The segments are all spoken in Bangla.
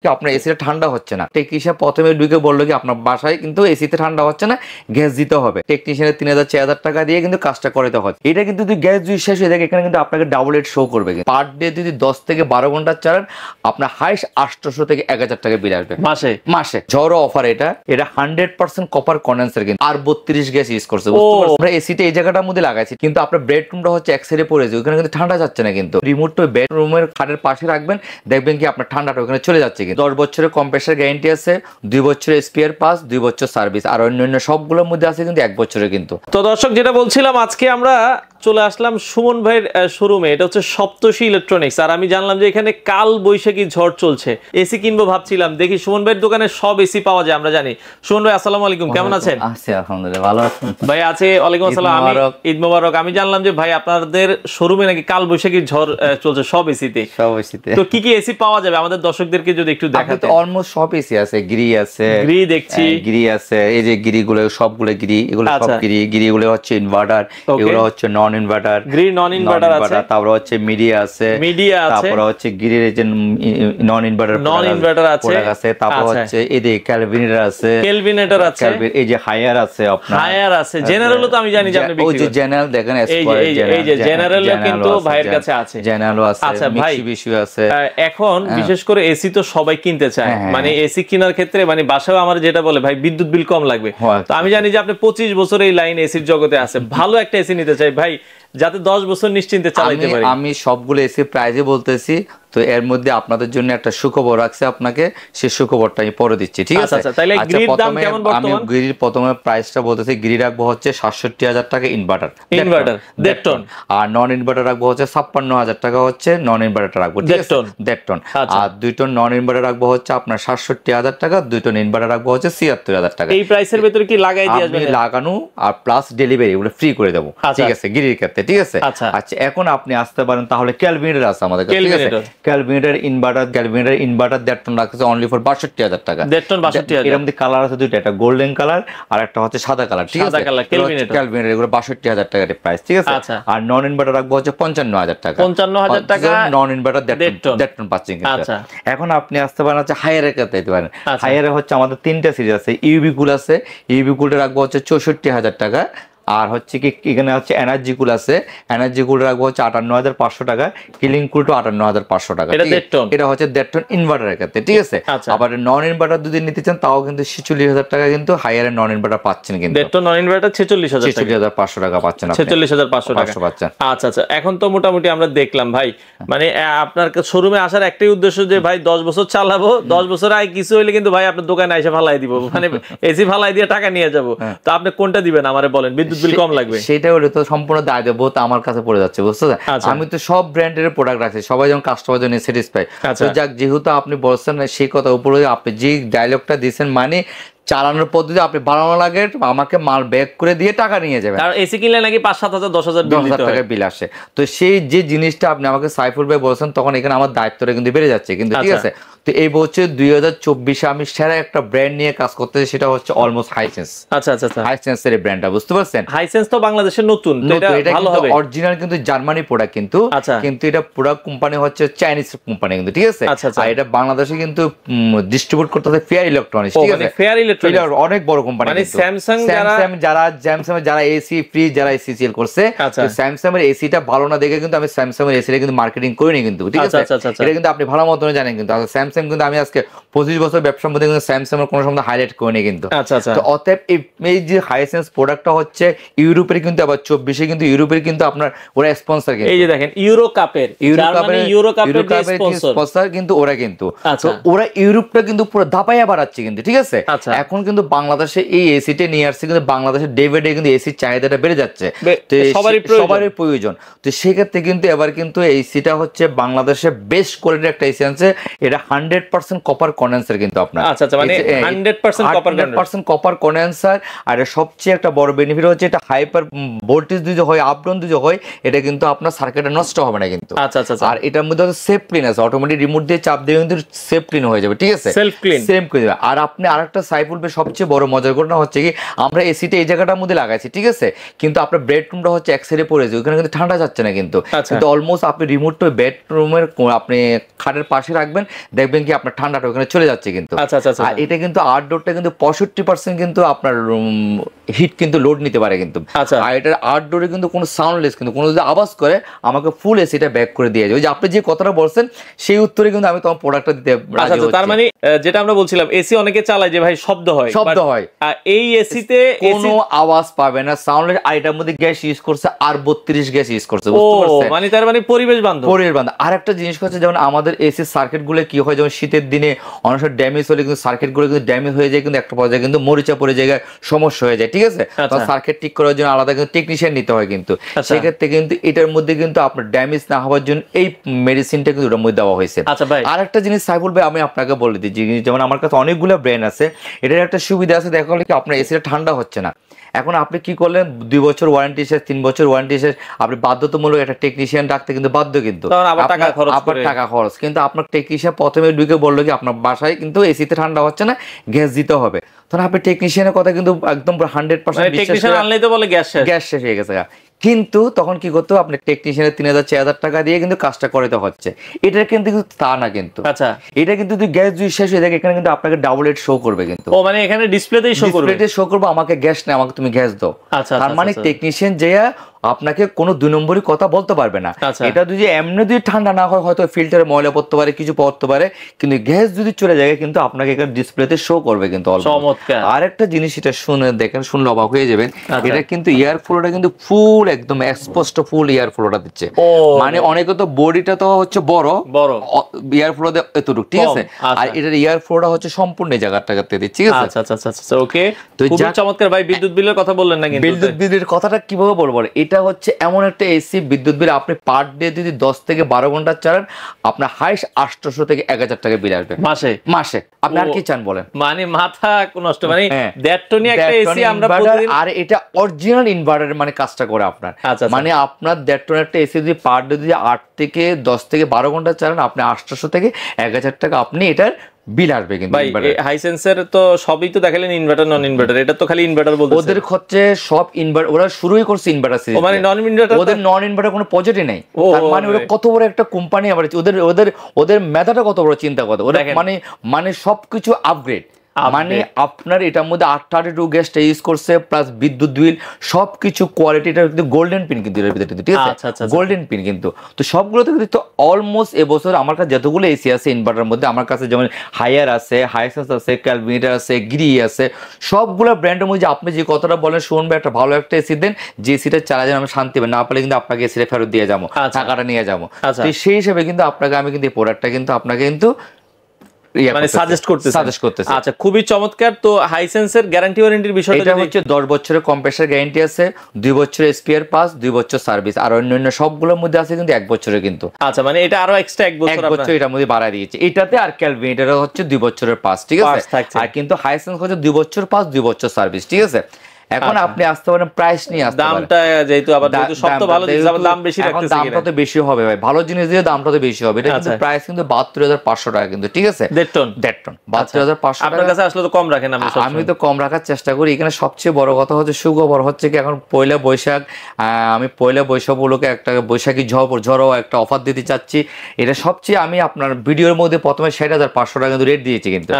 আপনার এসিটা ঠান্ডা হচ্ছে না। টেকনিশিয়ান প্রথমে ঢুকে বললো কি আপনার বাসায় কিন্তু এসিতে ঠান্ডা হচ্ছে না, গ্যাস দিতে হবে। টেকনিশিয়ানের 3000-4000 টাকা দিয়ে কিন্তু কাজটা করাতে হয়। এটা কিন্তু যদি গ্যাস যদি শেষ হয়ে থাকে এখানে কিন্তু আপনাকে ডাবল রেট শো করবে। পার ডে যদি 10 থেকে 12 ঘন্টা চালান আপনার হাইস্ট 800 থেকে 1000 টাকা বিল আসবে মাসে। ঝড়ো অফার এটা 100% কপার কন্ডেন্সার কিন্তু আর 32 গ্যাস ইউজ করছে। আমরা এসিটা এই জায়গাটার মধ্যে লাগাইছি কিন্তু আপনার বেডরুমটা হচ্ছে এক সাইডে পড়েছে, ওখানে কিন্তু ঠান্ডা যাচ্ছে না। কিন্তু রিমোটটা বেডরুমের খাটের পাশে রাখবেন, দেখবেন কি আপনার ঠান্ডাটা ওখানে চলে যাচ্ছে। 10 বছরের কম্প্রেসার গ্যারান্টি আছে, 2 বছরের স্পেয়ার পাস, 2 বছর সার্ভিস, আর অন্যান্য সবগুলোর মধ্যে আছে কিন্তু 1 বছরের। কিন্তু তো দর্শক যেটা বলছিলাম, আজকে আমরা চলে আসলাম সুমন ভাইয়ের শোরুমে। এটা হচ্ছে সপ্তর্ষি ইলেকট্রনিক্স। আর আমি জানলাম যে এখানে কাল বৈশাখী ঝড় চলছে, এসি কিনবো ভাবছিলাম, দেখি সুমন ভাইয়ের দোকানে সব এসি পাওয়া যায়। আমরা জানি। সুমন ভাই আসসালামু আলাইকুম, কেমন আছেন? আছি আলহামদুলিল্লাহ, ভালো আছেন ভাই? আছে, ওয়ালাইকুম আসসালাম। ঈদ মোবারক। আমি জানলাম যে ভাই আপনাদের শোরুমে নাকি কাল বৈশাখী ঝড় চলছে সব এসিতে। তো কি কি এসি পাওয়া যাবে আমাদের দর্শকদেরকে যদি একটু দেখাতে। অলমোস্ট সব এসি আছে, গিরি আছে, গিরি দেখছি, গিরি আছে, এই যে গিরিগুলো সবগুলো গিরি, এগুলো সব গিরি। গিরিগুলো হচ্ছে ইনভার্টার, এগুলো হচ্ছে নন ইনভার্টার। গিরি নন ইনভার্টার আছে, তারপর হচ্ছে মিডিয়া আছে, তারপর হচ্ছে গিরির যে নন ইনভার্টার আছে, তারপর হচ্ছে এই যে ক্যালভিনেটর আছে, এই যে হায়ার আছে, আপনার হায়ার আছে, জেনারেলও তো আমি জানি যে আপনি বিক্রি করেন। ওই যে জেনারেল দেখেন, এই যে জেনারেলও কিন্তু ভাইয়ের কাছে আছে, জেনারেলও আছে, আচ্ছা ভাই মিশু আছে। এখন বিশেষ করে এসি তো সবাই কিনতে চায়, মানে এসি কেনার ক্ষেত্রে মানে বাসায় আমার যেটা বলে ভাই বিদ্যুৎ বিল কম লাগবে। তো আমি জানি যে আপনি 25 বছর এই লাইন এসির জগতে আছে, ভালো একটা এসি নিতে চাই ভাই, যাতে 10 বছর নিশ্চিন্তে চালাতে পারি। আমি সবগুলো এসি প্রাইজে বলতেছি, তো এর মধ্যে আপনাদের জন্য একটা সুখবর রাখছে আপনাকে, সেই সুখবরটা আমি পরে দিচ্ছি, ঠিক আছে? তাহলে গ্রিড দাম কেমন বর্তমানে? আমি গ্রিড প্রথমে প্রাইসটা বলতেছি, গ্রিড রাখবো হচ্ছে 67000 টাকা ইনভার্টার, দেড় টন, আর নন ইনভার্টার রাখবো হচ্ছে 56000 টাকা হচ্ছে নন ইনভার্টার রাখবো, ঠিক আছে? দেড় টন। আর 2 টন নন ইনভার্টার রাখবো হচ্ছে আপনার 67000 টাকা, 2 টন ইনভার্টার রাখবো হচ্ছে 76000 টাকা। এই প্রাইসের ভিতরে কি লাগাই দিয়ে আসবেন? লাগানো আর প্লাস ডেলিভারি এগুলো ফ্রি করে দেবো, ঠিক আছে? গ্রিডের ক্ষেত্রে, ঠিক আছে? আচ্ছা, এখন আপনি আসতে পারেন তাহলে ক্যালভিনেটর আছে আমাদের কাছে, ঠিক আছে? ক্যালভিনেটর ইনভার্টার 1.5 টন রাখছে অনলি ফর 62000 টাকা। 1.5 টন 62000। এর মধ্যে কালার আছে দুইটা, একটা গোল্ডেন কালার আর একটা হচ্ছে সাদা কালার, ঠিক আছে? ক্যালভিনেটর এগুলো 62000 টাকার প্রাইস, ঠিক আছে? আর নন ইনভার্টার রাখবো হচ্ছে 55000 টাকা। 55000 টাকা নন ইনভার্টার 1.5 টন পাচ্ছেন। এখন আপনি আসতে পারেন হচ্ছে হায়ারের কাছে দিতে পারেন। হায়ারে হচ্ছে আমাদের 3টা সিরিজ আছে। ইউবি কুল আছে, ইউবি কুলটা রাখবো হচ্ছে 64000 টাকা। আর হচ্ছে কি এখানে হচ্ছে এনার্জি কুল আছে, এনার্জি কুল রাখবো হচ্ছে 58500 টাকা। কিলিং কুলটা 58500 টাকা। এটা হচ্ছে 1.5 টন ইনভার্টারের ক্ষেত্রে, ঠিক আছে? আবার নন ইনভার্টার যদি নিতে চান তাও কিন্তু 46000 টাকা কিন্তু হায়ারের নন ইনভার্টার পাচ্ছেন। কিন্তু 1.5 টন নন ইনভার্টার 46500 টাকা পাচ্ছেন, 46500 টাকা পাচ্ছেন। আচ্ছা আচ্ছা, এখন তো মোটামুটি আমরা দেখলাম ভাই, মানে আপনার শোরুমে আসার একটাই উদ্দেশ্য যে ভাই 10 বছর চালাবো, 10 বছর আগে কিছু হইলে কিন্তু ভাই আপনার দোকানে এসে ফালাই দিব, মানে এসি ফালাই দিয়ে টাকা নিয়ে যাব। তো আপনি কোনটা দিবেন আমারে বলেন, বিদ্যুৎ বিল কম লাগবে? সেটা হলে তো সম্পূর্ণ দায় দেবো, তো আমার কাছে পড়ে যাচ্ছে, বুঝছেন? আমি তো সব ব্র্যান্ডের প্রোডাক্ট রাখছি, সবাই যেমন কাস্টমার জন্য স্যাটিসফাই। তো যাক, যেহেতু আপনি বলছেন সেই কথা উপরে আপনি যে ডায়লগটা দিয়েছেন, মানে চালানোর পদ্ধতি আপনি বাড়ানো লাগে, আমাকে মাল ব্যাক করে দিয়ে টাকা নিয়ে যাবেন। আর এসি কিনলে নাকি 5-7000 10,000 টাকা বিল আসে। তো সেই যে জিনিসটা আপনি আমাকে সাইফুল ভাই বলছেন, তখন এখানে আমার দায়িত্বটা কিন্তু বেড়ে যাচ্ছে কিন্তু, ঠিক আছে? তো এই বছর 2024 আমি সেরা একটা ব্র্যান্ড নিয়ে কাজ করতেছি, সেটা হচ্ছে অলমোস্ট হাইসেন্স। আচ্ছা আচ্ছা আচ্ছা, হাইসেন্সের এই ব্র্যান্ডটা, বুঝতে পারছেন? হাইসেন্স তো বাংলাদেশের নতুন, তো এটা ভালো হবে। অরিজিনাল কিন্তু জার্মানি প্রোডাক্ট, কিন্তু এটা প্রোডাক্ট কোম্পানি হচ্ছে চাইনিজ কোম্পানি কিন্তু, ঠিক আছে? আর এটা বাংলাদেশে কিন্তু ডিস্ট্রিবিউট করতেছে ফেয়ার ইলেকট্রনিক্স, ঠিক আছে? ফেয়ার ইলেকট্রনিক্স অনেক বড় কোম্পানি, মানে স্যামসাং যারা এসি ফ্রি, যারা এসি সেল করছে, স্যামসাং এর এসিটা ভালো না দেখে কিন্তু আমি স্যামসাং এর এসিটা কিন্তু মার্কেটিং করিনি কিন্তু, ঠিক আছে? এটা কিন্তু আপনি ভালো মতন জানেন কিন্তু। স্যামসাং কিন্তু আমি আজকে 25 বছর ব্যবসার মধ্যে কিন্তু স্যামসাং এর কোনো সময় হাইলাইট করিনি কিন্তু। তো অতএব এই যে হাইসেন্স প্রোডাক্টটা হচ্ছে ইউরোপের কিন্তু, আবার 24-এ কিন্তু ইউরোপের কিন্তু আপনার ওরা স্পন্সর, এই যে দেখেন ইউরো কাপের স্পন্সর কিন্তু ওরা, কিন্তু তো ওরা ইউরোপটা কিন্তু পুরো ধাপাইয়া বাড়াচ্ছে কিন্তু, ঠিক আছে? এখন কিন্তু বাংলাদেশে এই এসিটা নিয়ে আসছে, কিন্তু বাংলাদেশের ডে বাই ডে কিন্তু এসির চাহিদাটা বেড়ে যাচ্ছে, সবারই প্রয়োজন। তো সেক্ষেত্রে কিন্তু এবার কিন্তু এসিটা হচ্ছে বাংলাদেশে বেস্ট কোয়ালিটির একটা এসি আছে, এটা 100% কপার কন্ডেন্সার কিন্তু আপনার। আচ্ছা আচ্ছা, মানে 100% কপার কন্ডেন্সার। আর সবচেয়ে একটা বড় বেনিফিট হচ্ছে এটা হাইপার ভোল্টেজ যদি হয়, আপ ডাউন যদি হয়, এটা কিন্তু আপনার সার্কিটে নষ্ট হবে না কিন্তু। আচ্ছা আচ্ছা, আর এটার মধ্যে সেফ ক্লিন আছে, অটোমেটিক রিমোট দিয়ে চাপ দিয়ে কিন্তু সেফ ক্লিন হয়ে যাবে, ঠিক আছে? সেলফ করে দেবে। আর আপনি আরেকটা সাইফুল ভাই সবচেয়ে বড় মজার ঘটনা হচ্ছে কি, আমরা এসিটা এই জায়গাটার মধ্যে লাগাইছি, ঠিক আছে? কিন্তু আপনার বেডরুমটা হচ্ছে এক সাইডে পড়েছে, ওখানে কিন্তু ঠান্ডা যাচ্ছে না কিন্তু। কিন্তু অলমোস্ট আপনি রিমোটটা বেডরুমের আপনি খাটের পাশে রাখবেন, দেখবেন দেখবেন কি আপনার ঠান্ডাটা ওখানে চলে যাচ্ছে কিন্তু। আচ্ছা আচ্ছা আচ্ছা। আর এটা কিন্তু আউটডোরটা কিন্তু 65% কিন্তু আপনার হিট কিন্তু লোড নিতে পারে কিন্তু। আচ্ছা। আর এটার আউটডোরে কিন্তু কোনো সাউন্ডলেস, কিন্তু কোনো যদি আওয়াজ করে আমাকে ফুল এসিটা ব্যাক করে দিয়ে যায়। ওই যে আপনি যে কথাটা বলছেন সেই উত্তরে কিন্তু আমি তোমার প্রোডাক্টটা দিতে রাজি হচ্ছি। তার মানে যেটা আমরা বলছিলাম এসি অনেকে চালায় যে ভাই শব্দ হয়, এই এসিতে কোনো আওয়াজ পাবে না, সাউন্ডলেস। আর এটার মধ্যে গ্যাস ইউজ করছে আর 32 গ্যাস ইউজ করছে, বুঝতে পারছেন? মানে তার মানে পরিবেশ বান্ধব। আর একটা জিনিস হচ্ছে যেমন আমাদের এসি সার্কিট গুলো কি হয়, যেমন শীতের দিনে অনেক সময় ড্যামেজ হলে কিন্তু সার্কিট গুলো কিন্তু ড্যামেজ হয়ে যায়, কিন্তু একটা পর্যায়ে কিন্তু মরিচা পড়ে জায়গায় সমস্যা হয়ে যায়, ঠিক আছে? সার্কিট ঠিক করার জন্য আলাদা কিন্তু টেকনিশিয়ান নিতে হয় কিন্তু। সেক্ষেত্রে কিন্তু এটার মধ্যে কিন্তু আপনার ড্যামেজ না হওয়ার জন্য এই মেডিসিনটা কিন্তু ওটার মধ্যে দেওয়া হয়েছে। আর একটা জিনিস সাইফুল ভাই আমি আপনাকে বলে দিচ্ছি, যেমন আমার কাছে অনেকগুলো ব্র্যান্ড আছে, এটার একটা সুবিধা আছে, দেখা হলে কি আপনার এসিটা ঠান্ডা হচ্ছে না। এখন আপনি কি করলেন, 2 বছর ওয়ারেন্টি শেষ, 3 বছর ওয়ারেন্টি শেষ, আপনি বাধ্যতামূলক একটা টেকনিশিয়ান রাখতে কিন্তু বাধ্য, কিন্তু আপনার টাকা খরচ। কিন্তু আপনার টেকনিশিয়ান প্রথমে ঢুকে বললো কি আপনার বাসায় কিন্তু এসিতে ঠান্ডা হচ্ছে না, গ্যাস দিতে হবে, তখন আপনি টেকনিশিয়ানের কথা কিন্তু একদম 100% টেকনিশিয়ান আনলেই তো বলে গ্যাস শেষ হয়ে গেছে। কিন্তু তখন কি করতে হবে, আপনি টেকনিশিয়ানের 3000-4000 টাকা দিয়ে কিন্তু কাজটা করাতে হচ্ছে। এটা কিন্তু তা না কিন্তু। আচ্ছা, এটা কিন্তু যদি গ্যাস যদি শেষ হয়ে যায় এখানে কিন্তু আপনাকে ডাবল এড শো করবে কিন্তু। মানে এখানে ডিসপ্লেতেই শো করবে আমাকে গ্যাস নেই, আমাকে তুমি গ্যাস দাও। তার মানে টেকনিশিয়ান যে আপনাকে কোনো 2 নম্বরই কথা বলতে পারবে না। এটা যদি এমনি যদি ঠান্ডা না হয়, হয়তো ফিল্টারে ময়লা পড়তে পারে, কিছু পড়তে পারে, কিন্তু গ্যাস যদি চলে যায় কিন্তু আপনাকে এখানে ডিসপ্লেতে শো করবে কিন্তু। আর একটা জিনিস এটা শুনে দেখেন, শুনলে অবাক হয়ে যাবেন, এটা কিন্তু এয়ার ফ্লোটা কিন্তু ফুল একদম স্পষ্ট ফুল এয়ার ফ্লোটা দিচ্ছে। মানে অনেকে তো বডিটা তো হচ্ছে বড় এয়ার ফ্লো এতটুকু, ঠিক আছে? আর এটার এয়ার ফ্লোটা হচ্ছে সম্পূর্ণ জায়গাটাতে দিচ্ছে, ঠিক আছে? আচ্ছা আচ্ছা আচ্ছা, ওকে। তো চমৎকার ভাই। বিদ্যুৎ বিলের কথা বললেন না কিন্তু। বিদ্যুৎ বিলের কথাটা কিভাবে বলবো, এটা হচ্ছে এমন একটা এসি বিদ্যুৎ বিল আপনি পার ডে যদি 10 থেকে 12 ঘন্টা চালান, আপনার হাইস্ট 800 থেকে 1000 টাকা বিল আসবে মাসে। আপনি আর কি চান বলেন? মানে মাথা নষ্ট। মানে 1.5 টনি একটা এসি আমরা প্রতিদিন। আর এটা অরিজিনাল ইনভার্টার মানে কাজটা করে আপনার। মানে আপনার 1.5 টন একটা এসি যদি পার ডে যদি 8 থেকে 10 থেকে 12 ঘন্টা চালান, আপনি 800 থেকে 1000 টাকা আপনি এটার বিল আসবে কিন্তু। হাইসেন্সের তো সবই তো দেখালেন ইনভার্টার নন ইনভার্টার, এটা তো খালি ইনভার্টার বলতে। ওদের হচ্ছে সব ইনভার্টার, ওরা শুরুই করছে ইনভার্টার সিরিজ। মানে নন ইনভার্টার, ওদের নন ইনভার্টার কোনো প্রজেক্টই নাই। তার মানে ওরা কত বড় একটা কোম্পানি, আবার ওদের মেধাটা কত বড়, চিন্তা করতে। ওরা মানে সবকিছু আপগ্রেড। মানে আপনার এটার মধ্যে 832 গ্যাসটা ইউজ করছে, প্লাস বিদ্যুৎ বিল সবকিছু কোয়ালিটিটা কিন্তু গোল্ডেন পিন কিন্তু এর ভিতরে, ঠিক আছে? গোল্ডেন পিন কিন্তু। তো সবগুলোতে কিন্তু অলমোস্ট এবছর আমার কাছে যতগুলো এসি আছে ইনভার্টারের মধ্যে, আমার কাছে যেমন হায়ার আছে, হাইসেন্স আছে, ক্যালভিনেটার আছে, গ্রি আছে, সবগুলো ব্র্যান্ডের মধ্যে আপনি যে কথাটা বলেন, শুনবে একটা ভালো একটা এসি দেন, যে এসিটা চালা যেন আমি শান্তি পাই, না পারলে কিন্তু আপনাকে এসিটা ফেরত দিয়ে যাবো, টাকাটা নিয়ে যাবো। তো সেই হিসেবে কিন্তু আপনাকে আমি কিন্তু এই প্রোডাক্টটা কিন্তু আপনাকে কিন্তু সাজেস্ট করতেছি। আচ্ছা, খুবই চমৎকার। তো হাইসেন্সের গ্যারান্টি ওয়ারেন্টির বিষয়টা এটা হচ্ছে 10 বছরের কম্প্রেসার গ্যারান্টি আছে, 2 বছরের স্পেয়ার পাস, 2 বছর সার্ভিস, আর অন্যান্য সবগুলোর মধ্যে আছে কিন্তু 1 বছরের কিন্তু। আচ্ছা, মানে এটা আরো এক্সট্রা 1 বছর এটার মধ্যে বাড়ায় দিয়েছে এটাতে। আর ক্যালভিনেটার হচ্ছে 2 বছরের পাস, ঠিক আছে? আর কিন্তু হাইসেন্স হচ্ছে 2 বছর পাস, 2 বছর সার্ভিস, ঠিক আছে? এখন আপনি আসতে পারেন প্রাইস নিয়ে, আসতে পারেন দামটা যেহেতু আবার সব তো ভালো জিনিস, আবার দাম বেশি রাখতেছে, দামটা তো বেশি হবে ভাই, ভালো জিনিস দিয়ে দামটা তো বেশি হবে। এটা কিন্তু প্রাইস কিন্তু 72500 টাকা কিন্তু, ঠিক আছে? 1.5 টন 72500 আপনার কাছে আসলে তো কম রাখেন আপনি? আমি তো কম রাখার চেষ্টা করি। এখানে সবচেয়ে বড় কথা হচ্ছে সুখবর হচ্ছে কি, এখন পয়লা বৈশাখ, আমি পয়লা বৈশাখ উপলক্ষে একটা বৈশাখী ঝড়ো একটা অফার দিতে চাচ্ছি। এটা সবচেয়ে আমি আপনার ভিডিওর মধ্যে প্রথমে 60,500 টাকা কিন্তু রেট দিয়েছি কিন্তু।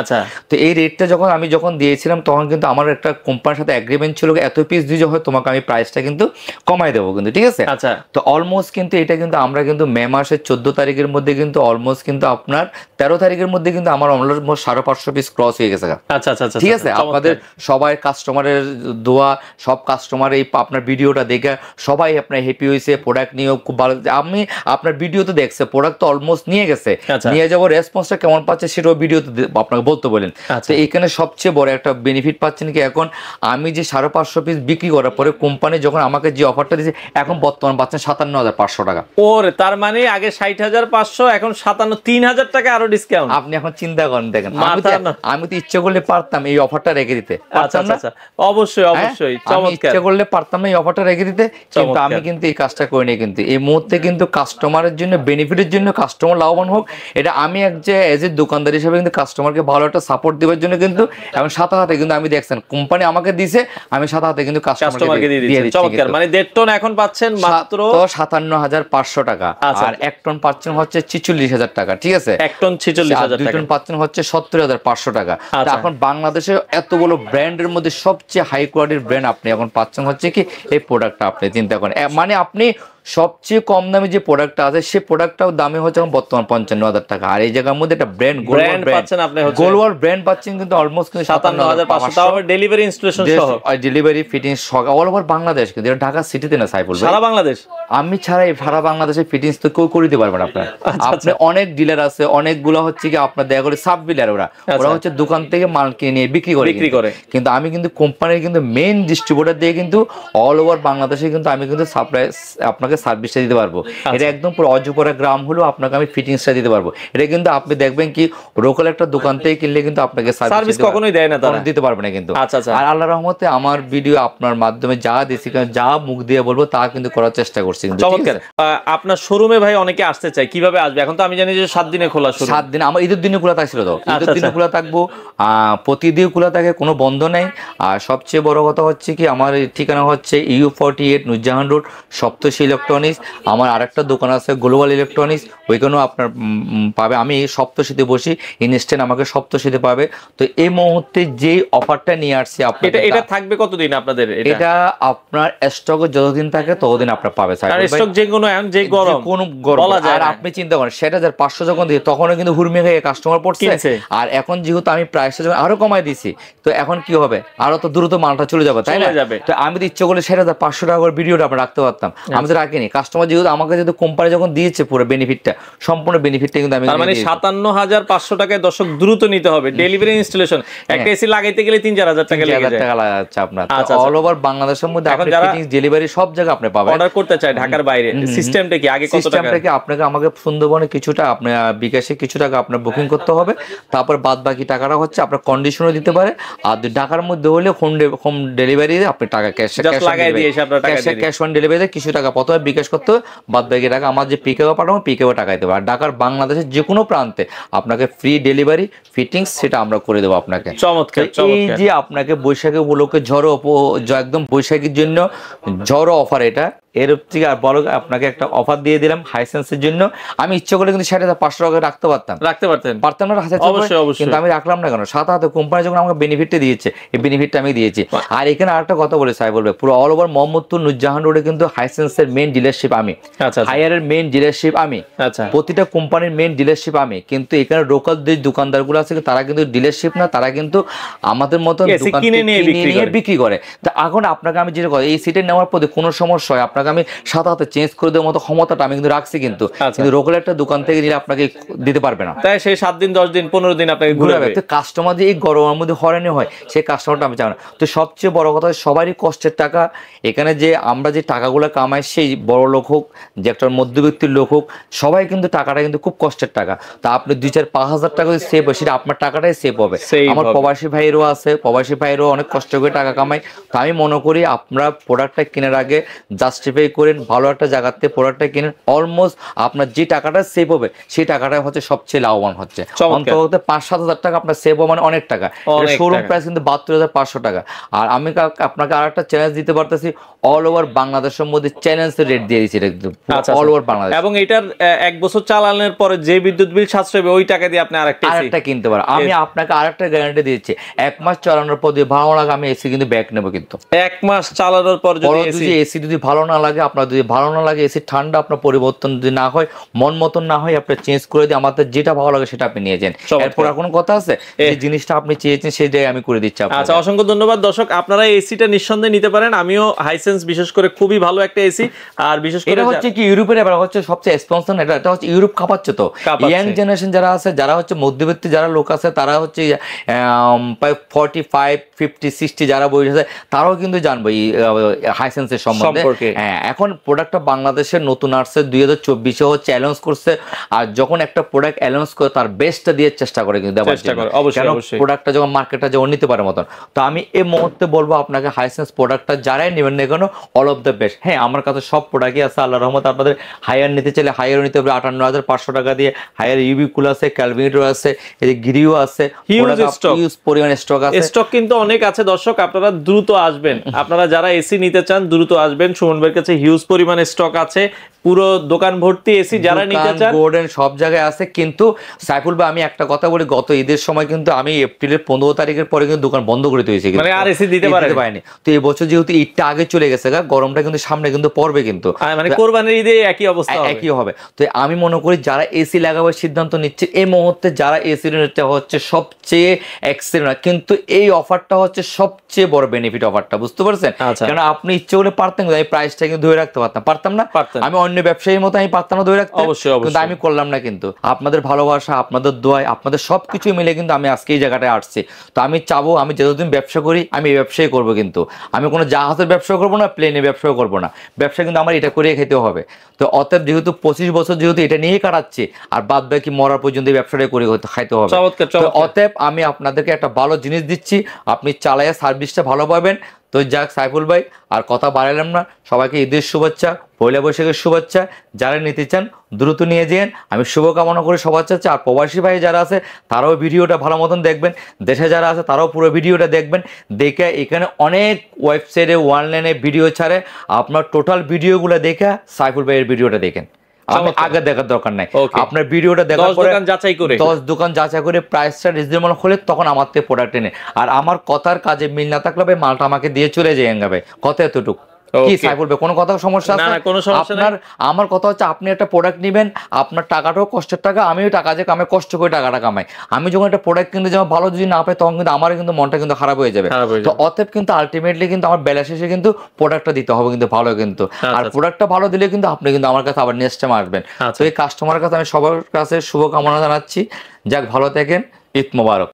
তো এই রেটটা আমি যখন দিয়েছিলাম তখন কিন্তু আমার একটা কোম্পানির সাথে এগ্রিমেন্ট ছিল, এত পিস দিয়ে হয় তোমাকে আমি প্রাইসটা কিন্তু কমাই দেবো কিন্তু, ঠিক আছে? তো অলমোস্ট কিন্তু এটা কিন্তু আমরা কিন্তু মে মাসের 14 তারিখের মধ্যে কিন্তু অলমোস্ট কিন্তু আপনার 13 তারিখের মধ্যে কিন্তু আমার অলমোস্ট 550 পিস ক্রস হয়ে গেছে। ঠিক আছে? আপনাদের সবাই কাস্টমারের দোয়া, সব কাস্টমার এই আপনার ভিডিওটা দেখে সবাই আপনার হ্যাপি হয়েছে, প্রোডাক্ট নিয়েও খুব ভালো। আমি আপনার ভিডিও তো দেখছে, প্রোডাক্ট তো অলমোস্ট নিয়ে গেছে, নিয়ে যাবো, রেসপন্সটা কেমন পাচ্ছে সেটাও ভিডিওতে আপনাকে বলতে বলেন। তো এখানে সবচেয়ে বড় একটা বেনিফিট পাচ্ছেন কি, এখন আমি যে 550 পিস বিক্রি করার পরে কোম্পানি যখন আমাকে যে অফারটা দিয়েছে, এখন বর্তমান পাচ্ছেন 57,500 টাকা। ওরে, তার মানে আগে 60,500, এখন 53,000 টাকা আরো ডিসকাউন্ট। আপনি এখন চিন্তা করেন, দেখেন আমি তো ইচ্ছে করলে পারতাম এই অফারটা রেখে দিতে, পারতাম না? অবশ্যই অবশ্যই, চমৎকার। ইচ্ছে করলে পারতাম না এই অফারটা রেখে দিতে, কিন্তু আমি কিন্তু এই কাজটা করিনি। কিন্তু এই মুহূর্তে কিন্তু কাস্টমারের জন্য, বেনিফিটের জন্য, কাস্টমার লাভবান হোক, এটা আমি এজ এ দোকানদার হিসেবে কিন্তু কাস্টমারকে ভালো একটা সাপোর্ট দেওয়ার জন্য কিন্তু, এবং সাথে সাথে কিন্তু আমি দেখছেন কোম্পানি আমাকে দিছে, আমি সাথে হাতে কিন্তু কাস্টমারকে দিয়ে দিচ্ছি। চমৎকার, মানে 1.5 টন এখন পাচ্ছেন মাত্র 57,500 টাকা, আর 1 টন পাচ্ছেন হচ্ছে 46,000 টাকা, ঠিক আছে? 1 টন 46,000 টাকা, 2 টন পাচ্ছেন হচ্ছে 70,500 টাকা। এখন বাংলাদেশে এত বড় ব্র্যান্ডের মধ্যে সবচেয়ে হাই কোয়ালিটির ব্র্যান্ড আপনি এখন পাচ্ছেন হচ্ছে কি এই প্রোডাক্টটা। আপনি চিন্তা করেন, মানে আপনি সবচেয়ে কম দামে যে প্রোডাক্টটা আছে সেই প্রোডাক্টটাও দামে হচ্ছে বর্তমান 55,000 টাকা, আর এই জায়গার মধ্যে একটা ব্র্যান্ড পাচ্ছেন আপনি, গোলওয়াল ব্র্যান্ড পাচ্ছেন কিন্তু অলমোস্ট 57,500, তাও ডেলিভারি ইনস্টলেশন সহ, ডেলিভারি ফিটিংস সহ অল ওভার বাংলাদেশ, কিন্তু এটা ঢাকা সিটিতে না সাইফুল ভাই, সারা বাংলাদেশ। আমি ছাড়া এই সারা বাংলাদেশে ফিটিংস তো কেউ করে দিতে পারবেন আপনার। আপনি অনেক ডিলার আছে, অনেকগুলো হচ্ছে কি আপনার দেখা করে সাব ডিলার, ওরা হচ্ছে দোকান থেকে মাল কিনে নিয়ে বিক্রি করে, কিন্তু আমি কিন্তু কোম্পানির কিন্তু মেইন ডিস্ট্রিবিউটর দিয়ে কিন্তু অল ওভার বাংলাদেশে কিন্তু আমি কিন্তু সাপ্লাই আপনাকে সার্ভিসটা দিতে পারবো। এটা একদম পুরো অজুপরা গ্রাম হলো আপনাকে আমি ফিটিংসটা দিতে পারবো। এটা কিন্তু আপনি দেখবেন কি লোকাল একটা দোকান থেকে কিনলে কিন্তু আপনাকে সার্ভিস কখনোই দেয় না, তারা দিতে পারবে না কিন্তু। আর আল্লাহর রহমতে আমার ভিডিও আপনার মাধ্যমে যা দিছি, যা মুখ দিয়ে বলবো তা কিন্তু করার চেষ্টা করছি। চমৎকার। আপনার শোরুমে ভাই অনেকে আসতে চায়, কিভাবে আসবে? এখন তো আমি জানি যে 7 দিনে খোলা, 7 দিন। আমার ঈদের দিনে খোলা থাকছিল, তো ঈদের দিনে খোলা থাকবো, প্রতিদিন খোলা থাকে, কোনো বন্ধ নেই। আর সবচেয়ে বড় কথা হচ্ছে কি আমার ঠিকানা হচ্ছে EU48 Nurjahan road, Saptashi electronics. আমার আরেকটা দোকান আছে গ্লোবাল ইলেকট্রনিক্স, ওইখানেও আপনার পাবে। আমি সপ্তশীতে বসি, ইনস্ট্যান্ট আমাকে সপ্তশীতে পাবে। তো এই মুহূর্তে যে অফারটা নিয়ে আসছি আপনাদের, এটা থাকবে কতদিন আপনাদের? এটা আপনার স্টকে যতদিন থাকে ততদিন আপনার পাবে। স্টক যে কোনো এখন যে গরম বলা যায়, আর আপনি চিন্তা করেন 7,500 যখন দিয়ে তখনও কিন্তু হুরমে হয়ে কাস্টমার পড়ছে, আর এখন যেহেতু আমি প্রাইসটা যখন আরো কমাই দিছি, তো এখন কি হবে, আরো তো দ্রুত মালটা চলে যাবে, তাই না? তো আমি তো ইচ্ছে করলে 7,500 টাকা করে ভিডিওটা আমরা রাখতে পারতাম, আমি তো রাখিনি। কাস্টমার যেহেতু আমাকে যেহেতু কোম্পানি যখন দিয়েছে পুরো বেনিফিটটা, সম্পূর্ণ বেনিফিটটা কিন্তু আমি, মানে 57,500 টাকায় দর্শক দ্রুত নিতে হবে। ডেলিভারি ইনস্টলেশন একটা এসি লাগাইতে গেলে 3-4,000 টাকা লাগাচ্ছে আপনার অল ওভার বাংলাদেশের মধ্যে। আপনি ফিটিংস ডেলিভারি সব জায়গায় আপনি পাবেন। অর্ডার করতে চাই ঢাকার বাইরে, সিস্টেমটা কি আগে কত টাকা? সিস্টেমটা কি আপনাকে আমাকে সুন্দরবনে কিছুটা আপনার বিকাশে কিছু টাকা আপনার বুকিং করতে হবে, তারপর বাদ বাকি টাকাটা হচ্ছে আপনার কন্ডিশনও দিতে পারে। আর ঢাকার মধ্যে হলে হোম ডেলিভারি আপনি টাকা ক্যাশ অন ডেলিভারিতে কিছু টাকা প্রথমে বিকাশ করতে হবে, বাদ বাকি টাকা আমার যে পিকেও পাঠাবো পিকেও টাকা দিতে হবে। আর ঢাকার বাংলাদেশের যে কোনো প্রান্তে আপনাকে ফ্রি ডেলিভারি ফিটিংস সেটা আমরা করে দেবো আপনাকে। চমৎকার। এই যে আপনাকে বৈশাখী উপলক্ষে একদম বৈশাখীর জন্য ঝড়ো অফার, এটা এর থেকে আর বড় আপনাকে একটা অফার দিয়ে দিলাম হাইসেন্সের জন্য। আমি ইচ্ছে করে কিন্তু 7,500 টাকা রাখতে পারতাম না, কিন্তু আমি রাখলাম না কেন, সাথে সাথে কোম্পানি যখন আমাকে বেনিফিটটা দিয়েছে, এই বেনিফিটটা আমি দিয়েছি। আর এখানে আরেকটা কথা বলে সাহেব বলবে, পুরো অল ওভার মোহাম্মদপুর নুরজাহান রোডে কিন্তু হাইসেন্সের মেইন ডিলারশিপ আমি, হায়ারের মেইন ডিলারশিপ আমি, প্রতিটা কোম্পানির মেইন ডিলারশিপ আমি। কিন্তু এখানে লোকাল যে দোকানদারগুলো আছে তারা কিন্তু ডিলারশিপ না, তারা কিন্তু আমাদের মতন দোকান কিনে নিয়ে বিক্রি করে। তা এখন আপনাকে আমি যেটা এই সিটে নেওয়ার পরে কোনো সমস্যা হয় আপনাকে আমি সাথে সাথে চেঞ্জ করে দেওয়ার মতো ক্ষমতাটা আমি কিন্তু রাখছি, কিন্তু লোকাল একটা দোকান থেকে নিলে আপনাকে দিতে পারবে না। তাই সেই 7 দিন 10 দিন 15 দিন আপনাকে ঘুরাবে। তো কাস্টমার যে এই গরমের মধ্যে হয়রানি হয়, সেই কাস্টমারটা আমি চাই না। তো সবচেয়ে বড় কথা সবারই কষ্টের টাকা, এখানে যে আমরা যে টাকাগুলো কামাই, সেই বড় লোক হোক যে একটা মধ্যবিত্তির লোক হোক, সবাই কিন্তু টাকাটা কিন্তু খুব কষ্টের টাকা। তা আপনি 2-4-5,000 টাকা যদি সেভ হয়, সেটা আপনার টাকাটাই সেভ হবে। আমার প্রবাসী ভাইয়েরও আছে, প্রবাসী ভাইয়েরও অনেক কষ্ট করে টাকা কামাই। তো আমি মনে করি আপনারা প্রোডাক্টটা কেনার আগে জাস্টিফাই করেন, ভালো একটা জায়গাতে প্রোডাক্টটা কিনেন, অলমোস্ট আপনার যে টাকাটা সেভ হবে সেই টাকাটা হচ্ছে সবচেয়ে লাভবান হচ্ছে। অন্তত 5-7,000 টাকা আপনার সেভ হবে, মানে অনেক টাকা। শোরুম প্রাইস কিন্তু 72,500 টাকা। আর আমি আপনাকে আর একটা চ্যালেঞ্জ দিতে পারতেছি, অল ওভার বাংলাদেশের মধ্যে চ্যালেঞ্জের রেট দিয়ে দিচ্ছি অল ওভার বাংলাদেশ। এবং এটার 1 বছর চালানোর পরে যে বিদ্যুৎ বিল সাশ্রয় হবে, ওই টাকা দিয়ে আপনি আরেকটা কিনতে পারেন। আমি আপনাকে আরেকটা গ্যারান্টি দিচ্ছি, 1 মাস চালানোর পর যদি ভালো লাগে আমি এসি কিন্তু ব্যাক নেবো। কিন্তু 1 মাস চালানোর পর যদি এসি যদি ভালো না লাগে, আপনার যদি ভালো না লাগে, এসি ঠান্ডা আপনার পরিবর্তন যদি না হয়, মন মতন না হয়, আপনি চেঞ্জ করে দিয়ে আমাদের যেটা ভালো লাগে সেটা আপনি নিয়ে যান। এরপর আর কোনো কথা আছে, এই জিনিসটা আপনি চেয়েছেন সেটাই আমি করে দিচ্ছি। আচ্ছা, অসংখ্য ধন্যবাদ দর্শক। আপনারা এসিটা নিঃসন্দেহে নিতে পারেন। আমিও হাইসেন্স বিশেষ করে খুবই ভালো একটা এসি। আর বিশেষ করে এটা হচ্ছে কি ইউরোপের এবার হচ্ছে সবচেয়ে এক্সপেন্সিভ, এটা হচ্ছে ইউরোপ কাঁপাচ্ছে। তো ইয়াং জেনারেশন যারা আছে, যারা হচ্ছে মধ্যবিত্ত যারা লোক আছে, তারা হচ্ছে প্রায় 45, 50, 60 যারা বয়স আছে, তারাও কিন্তু জানবে হাইসেন্সের সম্বন্ধে। হ্যাঁ, এখন প্রোডাক্টটা বাংলাদেশের নতুন আসছে 2024-এ হচ্ছে অ্যানাউন্স করছে, আর যখন একটা প্রোডাক্ট অ্যানাউন্স করে তার বেস্টটা দিয়ে চেষ্টা করে কিন্তু দেওয়ার জন্য, কারণ প্রোডাক্টটা যখন মার্কেটটা যখন নিতে পারে মতন। তো আমি এই মুহূর্তে বলবো আপনাকে হাইসেন্স প্রোডাক্টটা যারাই নেবেন না কেন, অল অফ দ্য বেস্ট। হ্যাঁ, আমার কাছে সব প্রোডাক্টই আছে আল্লাহর রহমতে। আপনাদের হায়ার নিতে চাইলে হায়ারও নিতে হবে 58,500 টাকা দিয়ে। হায়ার ইউবি কুল আছে, ক্যালভিনেটর আছে, এই যে গ্রিও আছে, হিউজ পরিমাণ স্টক আছে। স্টক কিন্তু অনেক আছে দর্শক, আপনারা দ্রুত আসবেন। আপনারা যারা এসি নিতে চান দ্রুত আসবেন, সুমন ভাইয়ের কাছে হিউজ পরিমাণ স্টক আছে, পুরো দোকান ভর্তি এসি। যারা নিতে চান গোল্ডেন সব জায়গায় আছে। কিন্তু সাইফুল ভাই আমি একটা কথা বলি, গত ঈদের সময় কিন্তু আমি এপ্রিলের 15 তারিখের পরে কিন্তু দোকান বন্ধ করে দিয়েছি, মানে আর এসি দিতে পারিনি। তো এই বছর যেহেতু ঈদটা আগে চলে গেছে, গরমটা কিন্তু সামনে কিন্তু পড়বে, কিন্তু মানে কোরবানির ঈদে একই অবস্থা একই হবে। তো আমি মনে করি যারা এসি লাগাবার সিদ্ধান্ত নিচ্ছে এই মুহূর্তে, যারা এসি নিতে হচ্ছে সবচেয়ে এক্সেলেন্ট, কিন্তু এই অফারটা হচ্ছে সবচেয়ে বড় বেনিফিট অফারটা, বুঝতে পারছেন? কারণ আপনি ইচ্ছে করলে পারতেন, আমি প্রাইসটা কিন্তু ধরে রাখতে পারতাম না। আমি অন্য ব্যবসায়ীর মতো আমি পারতাম না ধরে রাখতে, কিন্তু আমি করলাম না। কিন্তু আপনাদের ভালোবাসা, আপনাদের দোয়ায়, আপনাদের সবকিছু মিলে কিন্তু আমি আজকে এই জায়গাটায় আসছি। তো আমি চাবো, আমি যতদিন ব্যবসা করি আমি এই ব্যবসায় করবো, কিন্তু আমি কোনো জাহাজের ব্যবসা করবো না, প্লেনের ব্যবসাও করবো না। ব্যবসা কিন্তু আমার এটা করে খেতে হবে। তো অতএব যেহেতু 25 বছর যেহেতু এটা নিয়ে কাটাচ্ছি, আর বাদ বাকি মরার পর্যন্ত এই ব্যবসাটা করে খাইতে হবে। অতএব আমি আপনাদেরকে একটা ভালো জিনিস দিচ্ছি, আপনি চালাইয়া সার্ভিসটা ভালো পাবেন। তো যাক সাইফুল ভাই, আর কথা বাড়ালাম না। সবাইকে ঈদের শুভেচ্ছা, পয়লা বৈশাখের শুভেচ্ছা। যারা নিতে চান দ্রুত নিয়ে যেন, আমি শুভকামনা করি সবার কাছে। আর প্রবাসী ভাই যারা আছে তারাও ভিডিওটা ভালো মতন দেখবেন, দেশে যারা আছে তারাও পুরো ভিডিওটা দেখবেন। দেখে এখানে অনেক ওয়েবসাইটে অনলাইনে ভিডিও ছাড়ে, আপনার টোটাল ভিডিওগুলো দেখে সাইফুল ভাইয়ের ভিডিওটা দেখেন। আমি আগে দেখার দরকার নাই, আপনার ভিডিওটা দেখার পরে 10 দোকান যাচাই করে প্রাইসটা রিজনেবল হলে তখন আমার থেকে প্রোডাক্ট এনে, আর আমার কথার কাজে মিল না থাকলে ভাই মালটা আমাকে দিয়ে চলে যায় ভাই। কথা এতটুকু কি সাইফুল ভাই, কোনো কথা সমস্যা আছে? আপনার আমার কথা হচ্ছে, আপনি একটা প্রোডাক্ট নেবেন, আপনার টাকাটাও কষ্টের টাকা, আমিও টাকা যে কামাই, কষ্ট করে টাকাটা কামাই। আমি যখন একটা প্রোডাক্ট কিনতে যাবো ভালো যদি না পাই, তখন কিন্তু আমার কিন্তু মনটা কিন্তু খারাপ হয়ে যাবে। তো অতএব কিন্তু আলটিমেটলি কিন্তু আমার বেলা শেষে কিন্তু প্রোডাক্টটা দিতে হবে কিন্তু ভালো, কিন্তু আর প্রোডাক্টটা ভালো দিলে কিন্তু আপনি কিন্তু আমার কাছে আবার নেক্সট টাইম আসবেন। তো এই কাস্টমারের কাছে আমি সবার কাছে শুভকামনা জানাচ্ছি। যাক, ভালো থাকেন, ঈদ মোবারক।